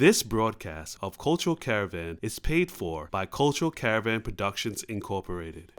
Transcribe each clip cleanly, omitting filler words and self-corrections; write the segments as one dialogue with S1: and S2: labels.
S1: This broadcast of Cultural Caravan is paid for by Cultural Caravan Productions Incorporated.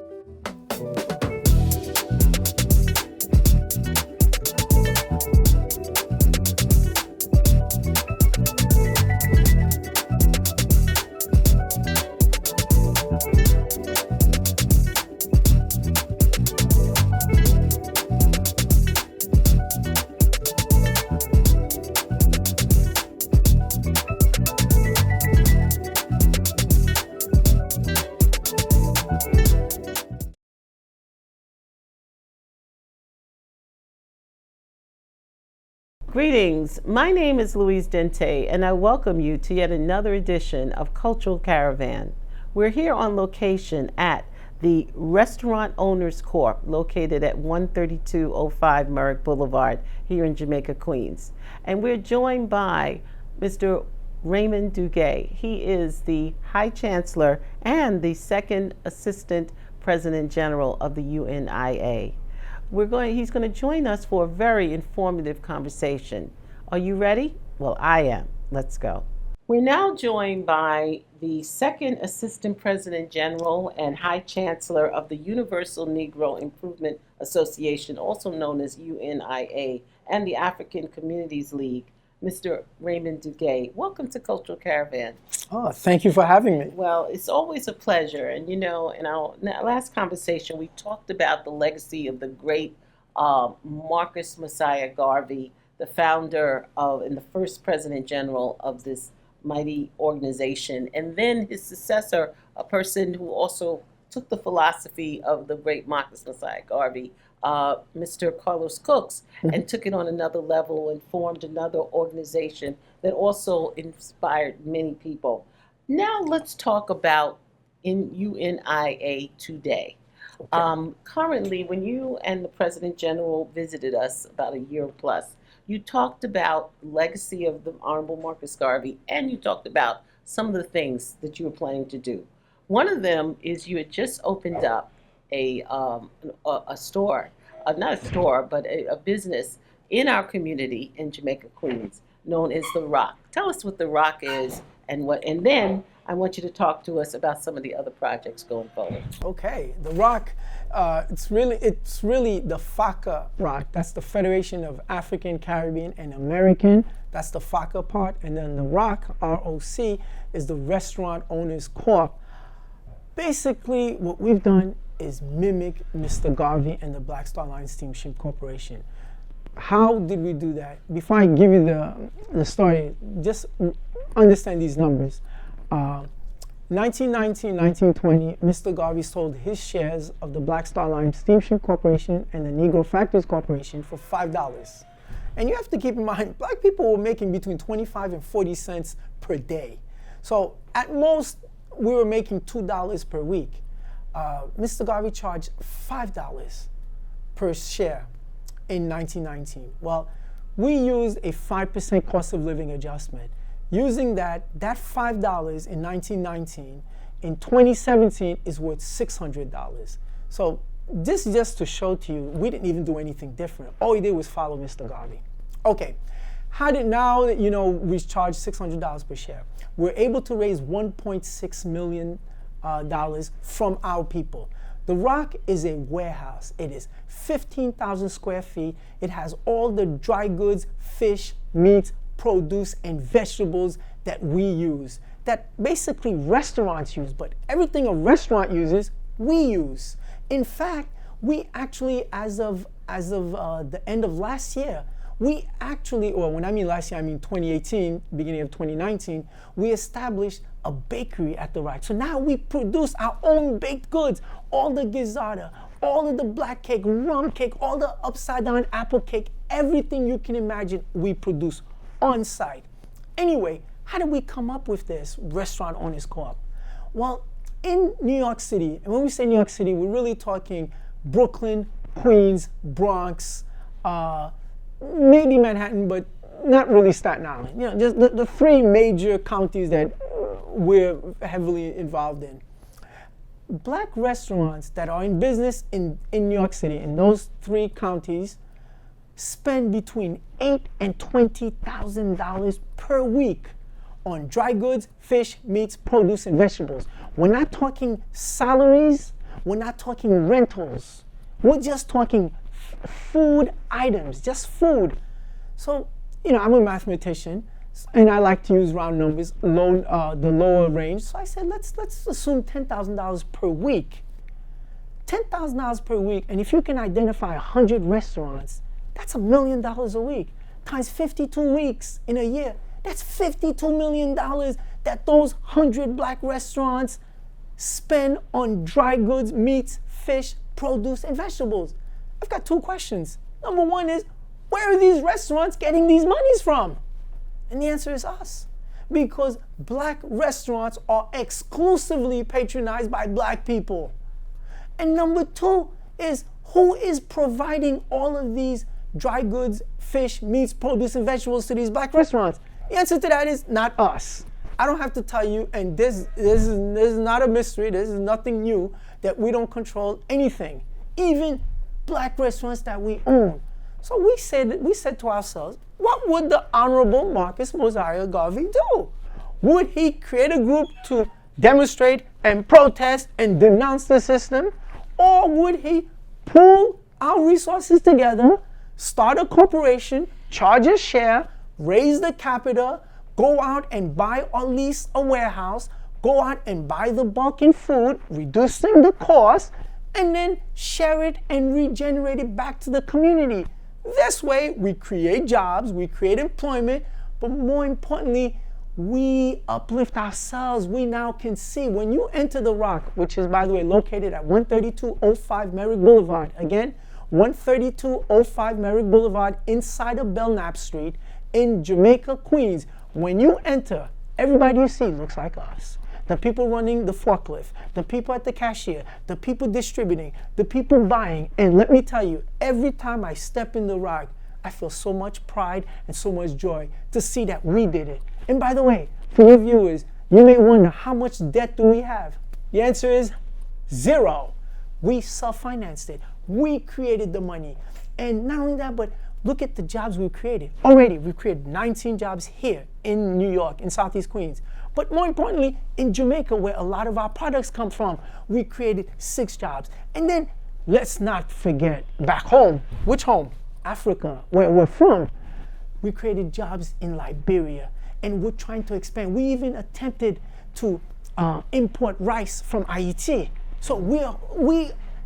S2: Greetings, my name is Louise Dente and I welcome you to yet another edition of Cultural Caravan. We're here on location at the Restaurant Owners Corp located at 13205 Merrick Boulevard here in Jamaica, Queens. And we're joined by Mr. Raymond Dugue. He is the High Chancellor and the Second Assistant President General of the UNIA. He's going to join us for a very informative conversation. Are you ready? Well, I am. Let's go. We're now joined by the Second Assistant President General and High Chancellor of the Universal Negro Improvement Association, also known as UNIA, and the African Communities League, Mr. Raymond Dugue. Welcome to Cultural Caravan.
S3: Oh, thank you for having me.
S2: Well, it's always a pleasure. And in our last conversation, we talked about the legacy of the great Marcus Messiah Garvey, the founder of and the first President General of this mighty organization. And then his successor, a person who also took the philosophy of the great Marcus Messiah Garvey, Mr. Carlos Cooks, and took it on another level and formed another organization that also inspired many people. Now let's talk about in UNIA today. Okay. Currently, when you and the President General visited us about a year plus, you talked about the legacy of the Honorable Marcus Garvey, and you talked about some of the things that you were planning to do. One of them is you had just opened up a store, not a store, but a business in our community in Jamaica, Queens, known as the ROC. Tell us what the ROC is and then I want you to talk to us about some of the other projects going forward.
S3: Okay, the ROC, it's really the FACA ROC. That's the Federation of African, Caribbean, and American. That's the FACA part, and then the ROC, ROC, is the Restaurant Owners Corp. Basically, what we've done is mimic Mr. Garvey and the Black Star Line Steamship Corporation. How did we do that? Before I give you the story, just understand these numbers. 1919, 1920, Mr. Garvey sold his shares of the Black Star Line Steamship Corporation and the Negro Factors Corporation for $5. And you have to keep in mind, black people were making between 25 and 40 cents per day. So at most, we were making $2 per week. Mr. Garvey charged $5 per share in 1919. Well, we used a 5% cost of living adjustment. Using that $5 in 1919, in 2017 is worth $600. So this is just to show to you, we didn't even do anything different. All we did was follow Mr. Garvey. Okay, now that we charge $600 per share, we're able to raise $1.6 million from our people. The ROC is a warehouse. It is 15,000 square feet. It has all the dry goods, fish, meat, produce, and vegetables that we use, that basically restaurants use, but everything a restaurant uses, we use. In fact, we actually, as of the end of last year, we actually, or when I mean last year, I mean 2018, beginning of 2019, we established a bakery at the ROC. So now we produce our own baked goods, all the gizzardo, all of the black cake, rum cake, all the upside down apple cake, everything you can imagine, we produce on site. Anyway, how did we come up with this Restaurant Owners Corp? Well, in New York City, and when we say New York City, we're really talking Brooklyn, Queens, Bronx, maybe Manhattan, but not really Staten Island. Just the three major counties that we're heavily involved in. Black restaurants that are in business in New York City, in those three counties, spend between $8,000 and $20,000 per week on dry goods, fish, meats, produce, and vegetables. We're not talking salaries. We're not talking rentals. We're just talking food items, just food. So, I'm a mathematician, and I like to use round numbers, the lower range. So I said, let's assume $10,000 per week. $10,000 per week, and if you can identify 100 restaurants, that's $1 million a week. Times 52 weeks in a year, that's $52 million that those 100 black restaurants spend on dry goods, meats, fish, produce, and vegetables. I've got two questions. Number one is, where are these restaurants getting these monies from? And the answer is us. Because black restaurants are exclusively patronized by black people. And number two is, who is providing all of these dry goods, fish, meats, produce, and vegetables to these black restaurants? The answer to that is not us. I don't have to tell you, and this is not a mystery, this is nothing new, that we don't control anything, even black restaurants that we own. So we said to ourselves, what would the Honorable Marcus Mosiah Garvey do? Would he create a group to demonstrate and protest and denounce the system? Or would he pool our resources together, start a corporation, charge a share, raise the capital, go out and buy or lease a warehouse, go out and buy the bulk in food, reducing the cost, and then share it and regenerate it back to the community? This way, we create jobs, we create employment, but more importantly, we uplift ourselves. We now can see, when you enter the ROC, which is, by the way, located at 13205 Merrick Boulevard. Again, 13205 Merrick Boulevard, inside of Belknap Street in Jamaica, Queens. When you enter, everybody you see looks like us. The people running the forklift, the people at the cashier, the people distributing, the people buying. And let me tell you, every time I step in the ROC, I feel so much pride and so much joy to see that we did it. And by the way, for your viewers, you may wonder, how much debt do we have? The answer is zero. We self-financed it. We created the money. And not only that, but look at the jobs we've created. Already, we've created 19 jobs here in New York, in Southeast Queens. But more importantly, in Jamaica, where a lot of our products come from, we created 6 jobs. And then, let's not forget, back home. Which home? Africa, where we're from. We created jobs in Liberia. And we're trying to expand. We even attempted to import rice from Haiti. So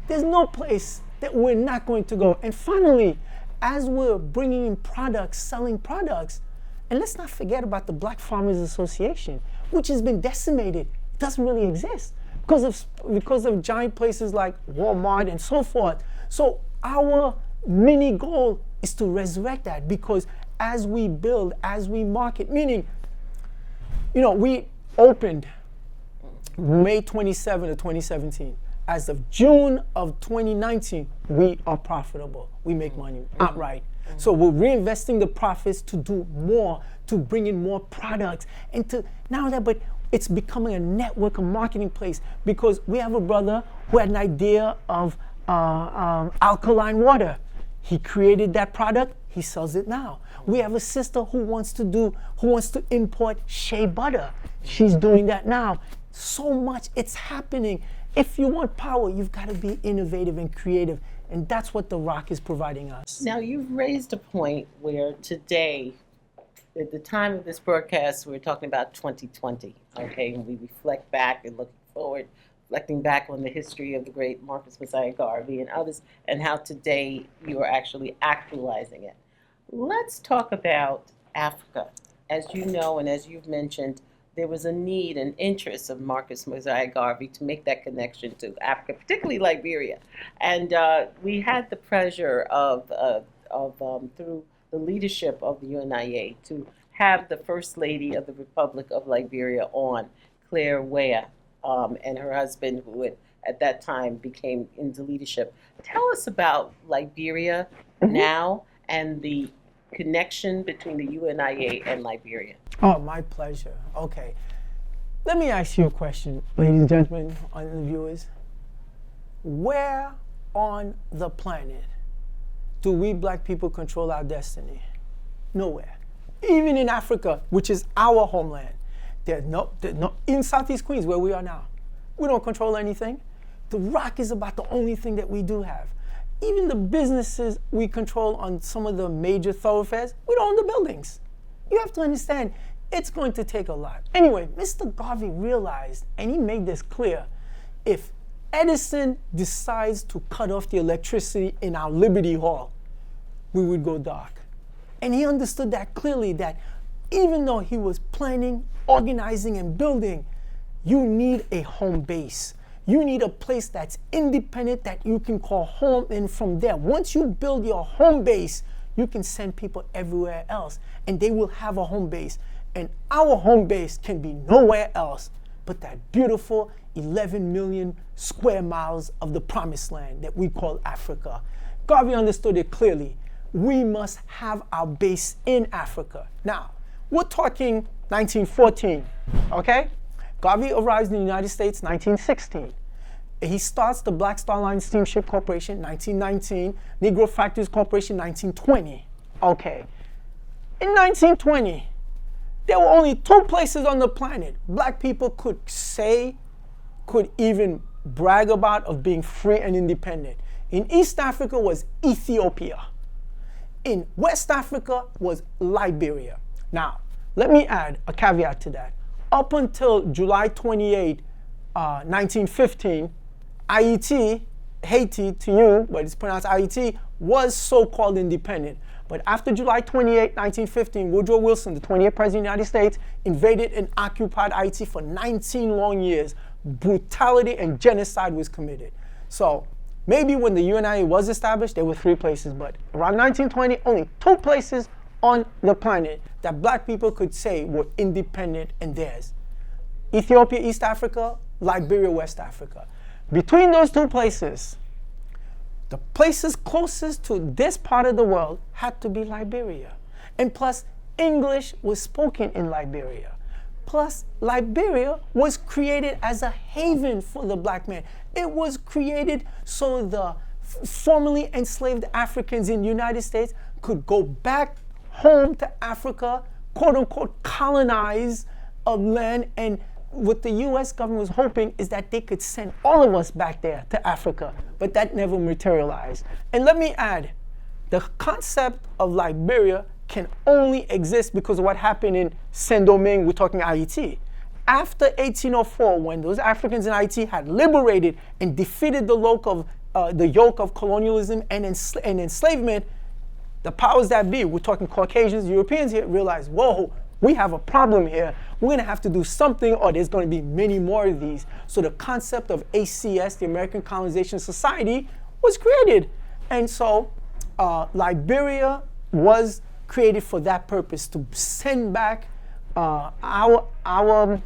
S3: there's no place that we're not going to go. And finally, as we're bringing in products, selling products, and let's not forget about the Black Farmers Association, which has been decimated. It doesn't really exist because of giant places like Walmart and so forth. So our mini goal is to resurrect that, because as we build, as we market, meaning, we opened May 27 of 2017. As of June of 2019, we are profitable. We make money outright. So we're reinvesting the profits to do more, to bring in more products, and to not only that, but it's becoming a network, a marketing place, because we have a brother who had an idea of alkaline water. He created that product. He sells it now. We have a sister who wants to import shea butter. She's doing that now. So much, it's happening. If you want power, you've got to be innovative and creative. And that's what the ROC is providing us.
S2: Now, you've raised a point where today, at the time of this broadcast, we're talking about 2020, okay? And we reflect back and look forward, reflecting back on the history of the great Marcus Mosiah Garvey and others, and how today you are actually actualizing it. Let's talk about Africa. As you know, and as you've mentioned, there was a need and interest of Marcus Mosiah Garvey to make that connection to Africa, particularly Liberia. And we had the pleasure of through the leadership of the UNIA, to have the First Lady of the Republic of Liberia on, Claire Wea, and her husband, who at that time became into leadership. Tell us about Liberia now and the connection between the UNIA and Liberia.
S3: Oh, my pleasure. Okay. Let me ask you a question, ladies and gentlemen, on the viewers. Where on the planet do we black people control our destiny? Nowhere. Even in Africa, which is our homeland. in Southeast Queens, where we are now, we don't control anything. The ROC is about the only thing that we do have. Even the businesses we control on some of the major thoroughfares, we don't own the buildings. You have to understand, it's going to take a lot. Anyway, Mr. Garvey realized, and he made this clear, if Edison decides to cut off the electricity in our Liberty Hall, we would go dark. And he understood that clearly, that even though he was planning, organizing, and building, you need a home base. You need a place that's independent, that you can call home, and from there, once you build your home base, you can send people everywhere else, and they will have a home base. And our home base can be nowhere else but that beautiful 11 million square miles of the promised land that we call Africa. Garvey understood it clearly. We must have our base in Africa. Now, we're talking 1914, okay? Garvey arrives in the United States 1916. He starts the Black Star Line Steamship Corporation 1919, Negro Factories Corporation 1920. Okay. In 1920, there were only 2 places on the planet black people could even brag about of being free and independent. In East Africa was Ethiopia. In West Africa was Liberia. Now, let me add a caveat to that. Up until July 28, 1915, Haiti to you, but it's pronounced Haiti, was so-called independent. But after July 28, 1915, Woodrow Wilson, the 28th President of the United States, invaded and occupied Haiti for 19 long years. Brutality and genocide was committed. So maybe when the UNIA was established, there were 3 places, but around 1920, only 2 places on the planet that black people could say were independent and theirs. Ethiopia, East Africa, Liberia, West Africa. Between those 2 places, the places closest to this part of the world had to be Liberia. And plus, English was spoken in Liberia. Plus, Liberia was created as a haven for the black man. It was created so the formerly enslaved Africans in the United States could go back home to Africa, quote unquote, colonize a land, and what the US government was hoping is that they could send all of us back there to Africa, but that never materialized. And let me add, the concept of Liberia can only exist because of what happened in Saint-Domingue, we're talking Haiti. After 1804, when those Africans in Haiti had liberated and defeated the yoke of colonialism and enslavement, the powers that be, we're talking Caucasians, Europeans here, realized, whoa, we have a problem here. We're going to have to do something, or there's going to be many more of these. So the concept of ACS, the American Colonization Society, was created. And so Liberia was created for that purpose, to send back our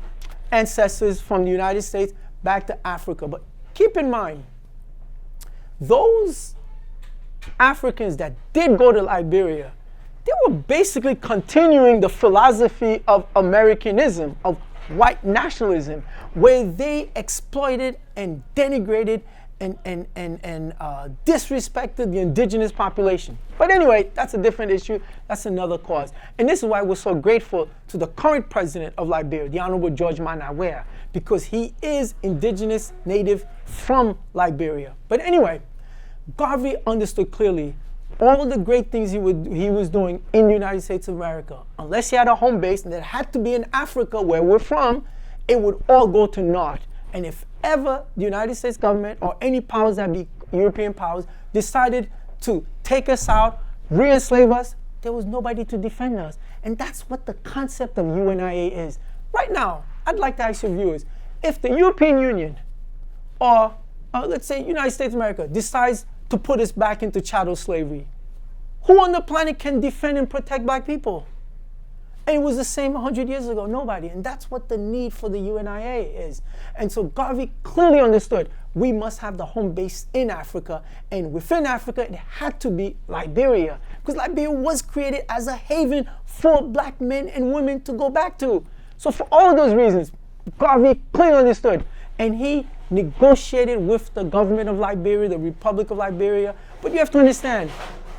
S3: ancestors from the United States back to Africa. But keep in mind, those Africans that did go to Liberia, they were basically continuing the philosophy of Americanism, of white nationalism, where they exploited and denigrated and disrespected the indigenous population. But anyway, that's a different issue. That's another cause. And this is why we're so grateful to the current president of Liberia, the Honorable George Manasseh, because he is indigenous native from Liberia. But anyway, Garvey understood clearly all of the great things he was doing in the United States of America. Unless he had a home base, and it had to be in Africa, where we're from, it would all go to naught. And if ever the United States government or any powers that be, European powers, decided to take us out, re-enslave us, there was nobody to defend us. And that's what the concept of UNIA is. Right now, I'd like to ask your viewers, if the European Union or let's say United States of America decides to put us back into chattel slavery, who on the planet can defend and protect black people? And it was the same 100 years ago, nobody. And that's what the need for the UNIA is. And so Garvey clearly understood we must have the home base in Africa. And within Africa, it had to be Liberia, because Liberia was created as a haven for black men and women to go back to. So for all of those reasons, Garvey clearly understood. And he negotiated with the government of Liberia, the Republic of Liberia. But you have to understand,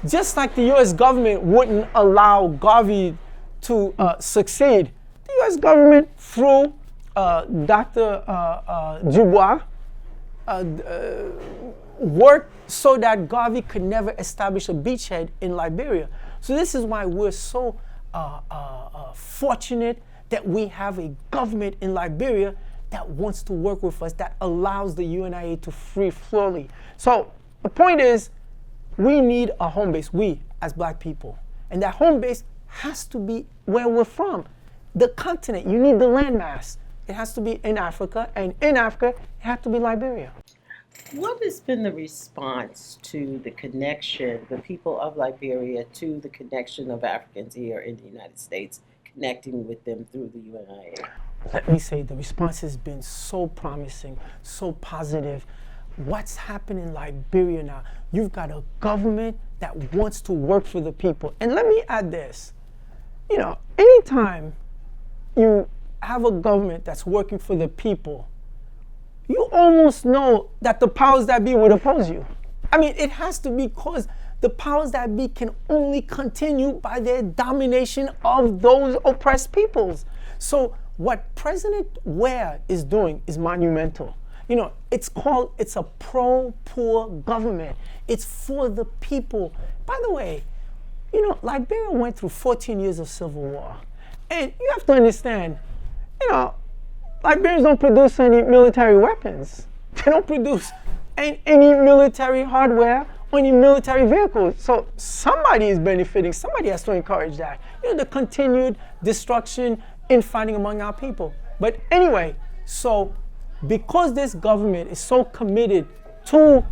S3: just like the US government wouldn't allow Garvey to succeed, the U.S. government, through Dr. Dubois, worked so that Garvey could never establish a beachhead in Liberia. So this is why we're so fortunate that we have a government in Liberia that wants to work with us, that allows the UNIA to free freely. So the point is, we need a home base, we as black people. And that home base has to be where we're from. The continent, you need the landmass. It has to be in Africa, and in Africa, it has to be Liberia.
S2: What has been the response to the connection, the people of Liberia, to the connection of Africans here in the United States, connecting with them through the UNIA?
S3: Let me say, the response has been so promising, so positive. What's happening in Liberia now? You've got a government that wants to work for the people. And let me add this. You know, anytime you have a government that's working for the people, you almost know that the powers that be would oppose you. I mean, it has to be, because the powers that be can only continue by their domination of those oppressed peoples. So what President Ware is doing is monumental. You know, it's a pro-poor government. It's for the people. By the way, you know, Liberia went through 14 years of civil war. And you have to understand, you know, Liberians don't produce any military weapons. They don't produce any military hardware or any military vehicles. So somebody is benefiting. Somebody has to encourage that. You know, the continued destruction, infighting among our people. But anyway, so because this government is so committed to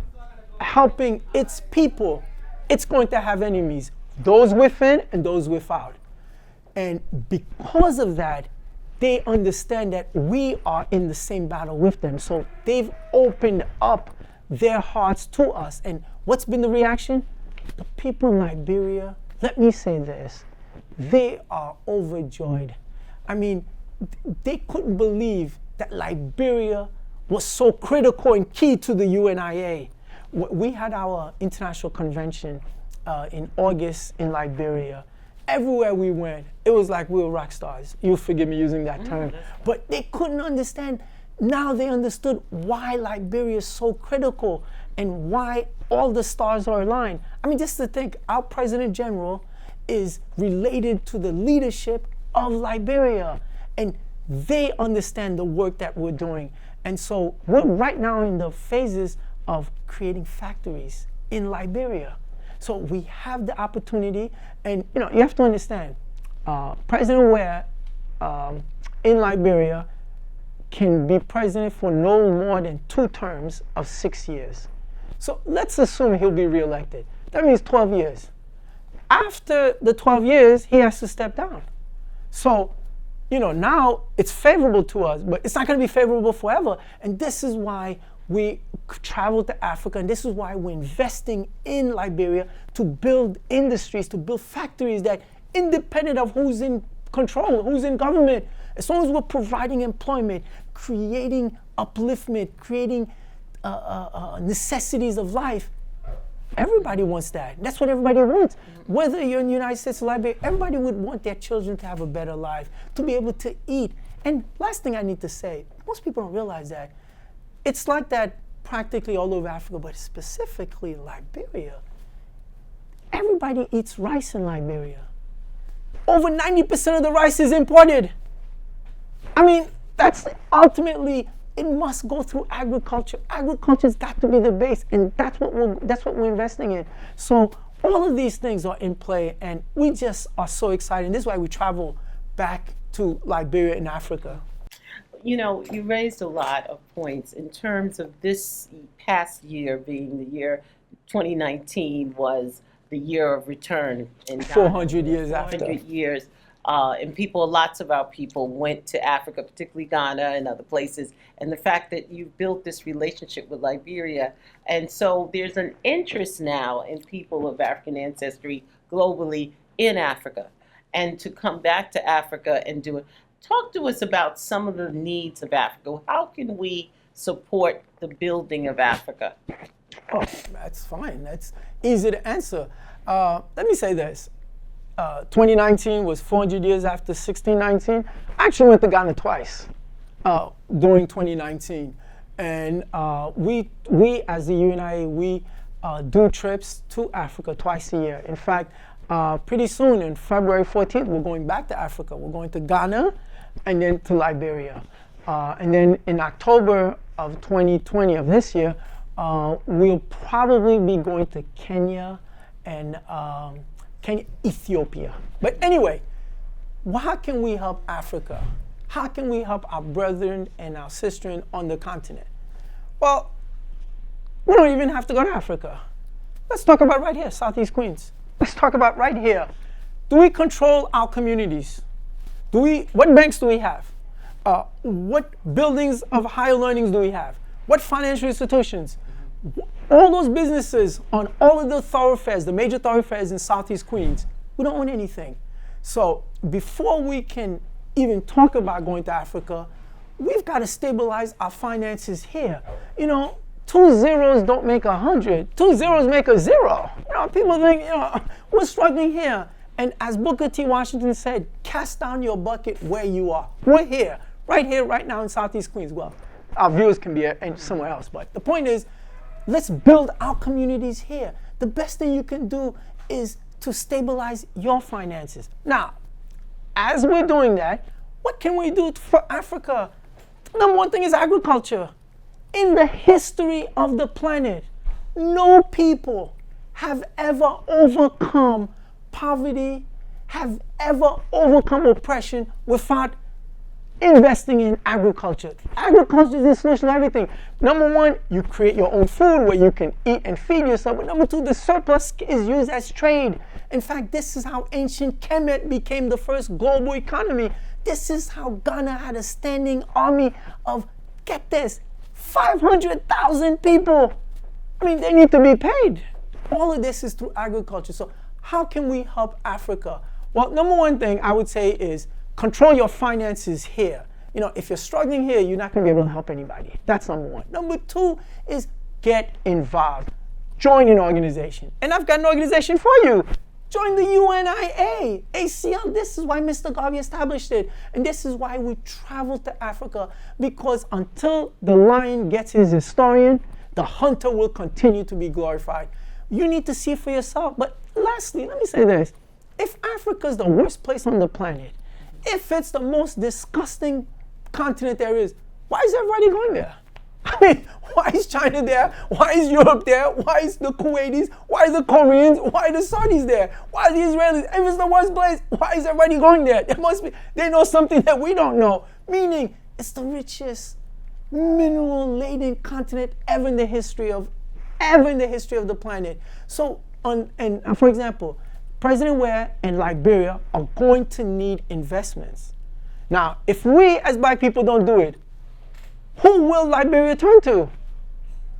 S3: helping its people, it's going to have enemies, those within and those without. And because of that, they understand that we are in the same battle with them. So they've opened up their hearts to us. And what's been the reaction? The people in Liberia, let me say this, they are overjoyed. I mean, they couldn't believe that Liberia was so critical and key to the UNIA. We had our international convention in August in Liberia. Everywhere we went, it was like we were rock stars. You'll forgive me using that term. But they couldn't understand. Now they understood why Liberia is so critical and why all the stars are aligned. I mean, just to think, our President General is related to the leadership of Liberia. And they understand the work that we're doing. And so we're right now in the phases of creating factories in Liberia. So we have the opportunity, and you know, you have to understand, President Ware in Liberia can be president for no more than 2 terms of 6 years. So let's assume he'll be reelected. That means 12 years. After the 12 years, he has to step down. So, you know, now it's favorable to us, but it's not going to be favorable forever. And this is why we travel to Africa, and this is why we're investing in Liberia to build industries, to build factories that, independent of who's in control, who's in government, as long as we're providing employment, creating upliftment, creating necessities of life, everybody wants that. That's what everybody wants. Whether you're in the United States or Liberia, everybody would want their children to have a better life, to be able to eat. And last thing I need to say, most people don't realize that. It's like that practically all over Africa, but specifically Liberia. Everybody eats rice in Liberia. Over 90% of the rice is imported. I mean, that's ultimately, it must go through agriculture. Agriculture's got to be the base, and that's what we're investing in. So all of these things are in play, and we just are so excited. And this is why we travel back to Liberia and Africa.
S2: You know, you raised a lot of points in terms of this past year being the year 2019 was the year of return. In
S3: 400 years
S2: 400
S3: after.
S2: years. And lots of our people went to Africa, particularly Ghana and other places. And the fact that you built this relationship with Liberia. And so there's an interest now in people of African ancestry globally in Africa. And to come back to Africa and do it. Talk to us about some of the needs of Africa. How can we support the building of Africa?
S3: Oh, that's fine. That's easy to answer. Let me say this. 2019 was 400 years after 1619. I actually went to Ghana twice during 2019. And we as the UNIA, we do trips to Africa twice a year. In fact, pretty soon, in February 14th, we're going back to Africa. We're going to Ghana and then to Liberia. And then in October of 2020 of this year, we'll probably be going to Kenya and Ethiopia. But anyway, how can we help Africa? How can we help our brethren and our sisters on the continent? Well, we don't even have to go to Africa. Let's talk about right here, Southeast Queens. Let's talk about right here. Do we control our communities? What banks do we have? What buildings of higher learnings do we have? What financial institutions? All those businesses on all of the thoroughfares, the major thoroughfares in Southeast Queens, we don't own anything. So before we can even talk about going to Africa, we've got to stabilize our finances here. You know, 2 zeros don't make 100. 2 zeros make a zero. You know, people think, we're struggling here. And as Booker T. Washington said, cast down your bucket where you are. We're here, right now in Southeast Queens. Well, our viewers can be somewhere else, but the point is, let's build our communities here. The best thing you can do is to stabilize your finances. Now, as we're doing that, what can we do for Africa? Number one thing is agriculture. In the history of the planet, no people have ever overcome poverty, have ever overcome oppression without investing in agriculture. Agriculture is the solution to everything. Number one, you create your own food where you can eat and feed yourself. But number two, the surplus is used as trade. In fact, this is how ancient Kemet became the first global economy. This is how Ghana had a standing army of, get this, 500,000 people. I mean, they need to be paid. All of this is through agriculture. So how can we help Africa? Well, number one thing I would say is control your finances here. You know, if you're struggling here, you're not going to be able to help anybody. That's number one. Number two is get involved. Join an organization. And I've got an organization for you. Join the UNIA-ACL. This is why Mr. Garvey established it. And this is why we travel to Africa, because until the lion gets his historian, the hunter will continue to be glorified. You need to see for yourself. But lastly, let me say this. If Africa is the worst place on the planet, if it's the most disgusting continent there is, why is everybody going there? I mean, why is China there? Why is Europe there? Why is the Kuwaitis? Why are the Koreans? Why are the Saudis there? Why are the Israelis? If it's the worst place, why is everybody going there? They know something that we don't know. Meaning, it's the richest mineral-laden continent ever in the history of the planet. So, for example, President Ware and Liberia are going to need investments. Now, if we as black people don't do it, who will Liberia turn to?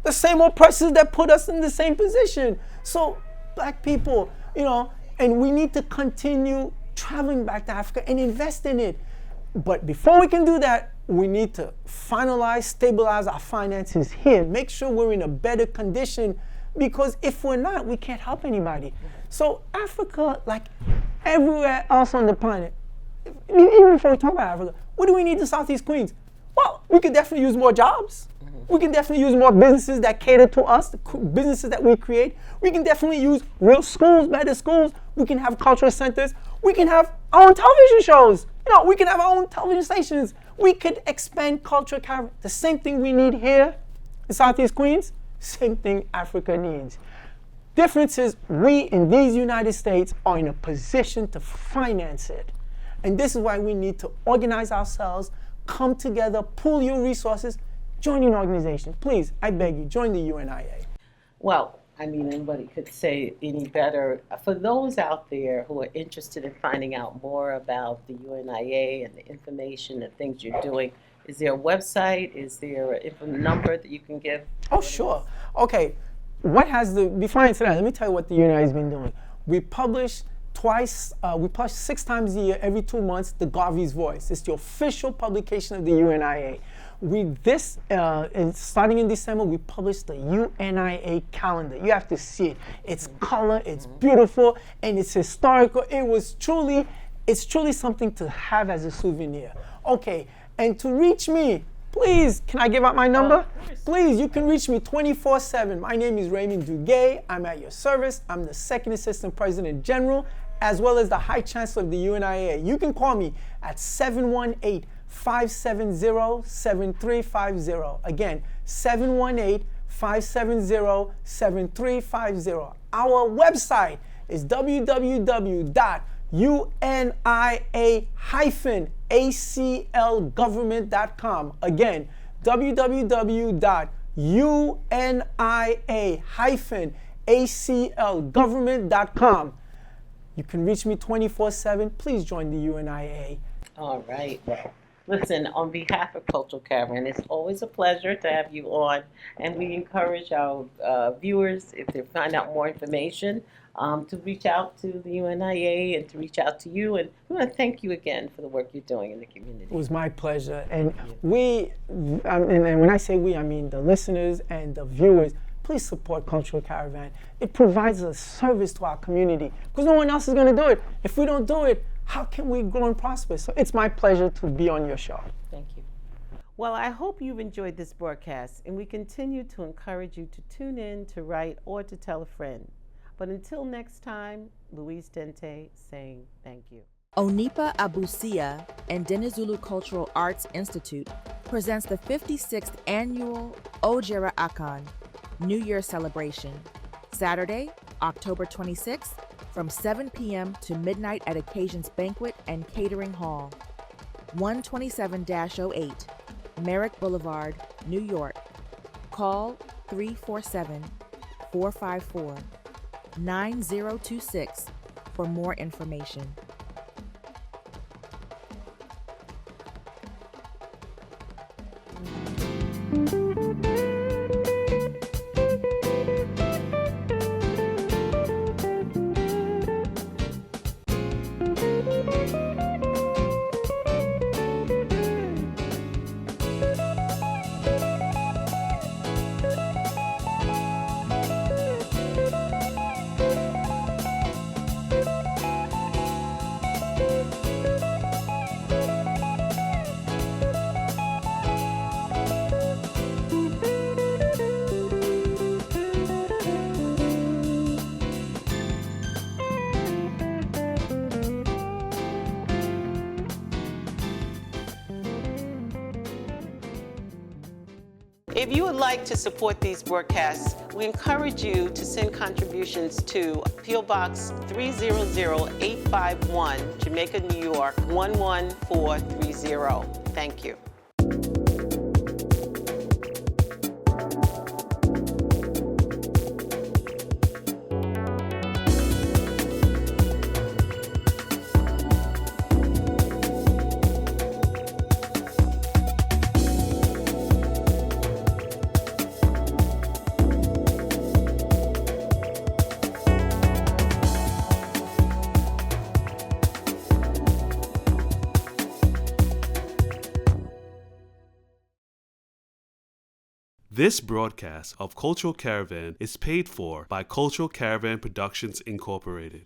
S3: The same oppressors that put us in the same position. So, black people, and we need to continue traveling back to Africa and invest in it. But before we can do that, we need to stabilize our finances here, make sure we're in a better condition, because if we're not, we can't help anybody. So Africa, like everywhere else on the planet, even before we talk about Africa, what do we need in Southeast Queens? Well, we could definitely use more jobs. We can definitely use more businesses that cater to us, the businesses that we create. We can definitely use real schools, better schools. We can have cultural centers. We can have our own television shows. We can have our own television stations. We could expand culture. The same thing we need here in Southeast Queens, same thing Africa needs. Difference is we in these United States are in a position to finance it. And this is why we need to organize ourselves, come together, pool your resources, join an organization. Please, I beg you, join the UNIA.
S2: Well, I mean, nobody could say any better. For those out there who are interested in finding out more about the UNIA and the information and things you're doing, is there a website? Is there a number that you can give?
S3: Oh, sure. Okay. Before I answer that, let me tell you what the UNIA has been doing. We publish twice, we publish 6 times a year, every 2 months, the Garvey's Voice. It's the official publication of the UNIA. Starting in December, we published the UNIA calendar. You have to see it. It's color, it's beautiful, and it's historical. It's truly something to have as a souvenir. Okay, and to reach me, please, can I give out my number? Please, you can reach me 24/7. My name is Raymond Dugue. I'm at your service. I'm the Second Assistant President General, as well as the High Chancellor of the UNIA. You can call me at 718-570-7350. Again, 718-570-7350. Our website is www.unia-aclgovernment.com. Again, www.unia-aclgovernment.com. You can reach me 24/7. Please join the UNIA.
S2: All right. Well, listen, on behalf of Cultural Caravan, it's always a pleasure to have you on, and we encourage our viewers, if they find out more information, to reach out to the UNIA and to reach out to you. And we want to thank you again for the work you're doing in the community.
S3: It was my pleasure. And and when I say we, I mean the listeners and the viewers. Please support Cultural Caravan. It provides a service to our community because no one else is going to do it. If we don't do it, how can we grow and prosper? So it's my pleasure to be on your show.
S2: Thank you. Well, I hope you've enjoyed this broadcast, and we continue to encourage you to tune in, to write, or to tell a friend. But until next time, Louise Dente saying thank you.
S4: Onipa Abusia and Denizulu Cultural Arts Institute presents the 56th annual Ojera Akan New Year celebration, Saturday, October 26th, from 7 p.m. to midnight at Occasions Banquet and Catering Hall, 127-08, Merrick Boulevard, New York. Call 347-454-9026 for more information.
S2: If you would like to support these broadcasts, we encourage you to send contributions to P.O. Box 300851, Jamaica, New York 11430. Thank you.
S1: This broadcast of Cultural Caravan is paid for by Cultural Caravan Productions Incorporated.